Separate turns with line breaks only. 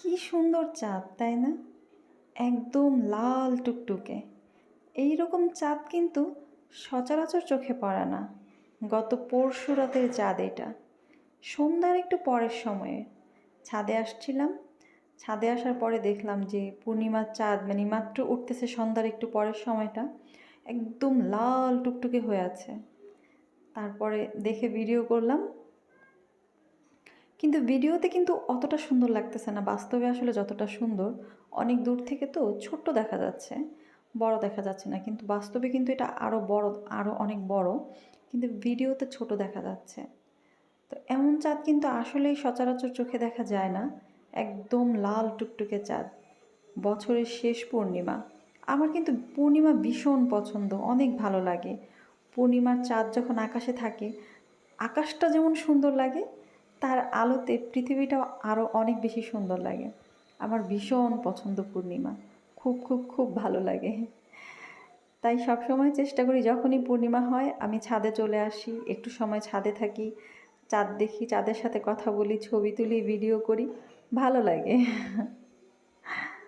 কি সুন্দর চাঁদ, তাই না? একদম লাল টুকটুকে। এই রকম চাঁদ কিন্তু সচরাচর চোখে পড়ে না। গত পরশু রাতের চাঁদ এটা। সন্ধ্যার একটু পরের সময়ে ছাদে আসছিলাম। ছাদে আসার পরে দেখলাম যে পূর্ণিমার চাঁদ মানে মাত্র উঠতেছে, সন্ধ্যার একটু পরের সময়টা একদম লাল টুকটুকে হয়ে আছে। তারপরে দেখে ভিডিও করলাম, কিন্তু ভিডিওতে কিন্তু অতটা সুন্দর লাগতেছে না। বাস্তবে আসলে যতটা সুন্দর, অনেক দূর থেকে তো ছোট্ট দেখা যাচ্ছে, বড় দেখা যাচ্ছে না, কিন্তু বাস্তবে কিন্তু এটা আরও বড়, আরও অনেক বড়, কিন্তু ভিডিওতে ছোট দেখা যাচ্ছে। তো এমন চাঁদ কিন্তু আসলেই সচরাচর চোখে দেখা যায় না। একদম লাল টুকটুকে চাঁদ, বছরের শেষ পূর্ণিমা। আমার কিন্তু পূর্ণিমা ভীষণ পছন্দ, অনেক ভালো লাগে। পূর্ণিমার চাঁদ যখন আকাশে থাকে, আকাশটা যেমন সুন্দর লাগে, তার আলোতে পৃথিবীটাও আরও অনেক বেশি সুন্দর লাগে। আমার ভীষণ পছন্দ পূর্ণিমা, খুব খুব খুব ভালো লাগে। তাই সবসময় চেষ্টা করি যখনই পূর্ণিমা হয় আমি ছাদে চলে আসি, একটু সময় ছাদে থাকি, চাঁদ দেখি, চাঁদের সাথে কথা বলি, ছবি তুলি, ভিডিও করি, ভালো লাগে।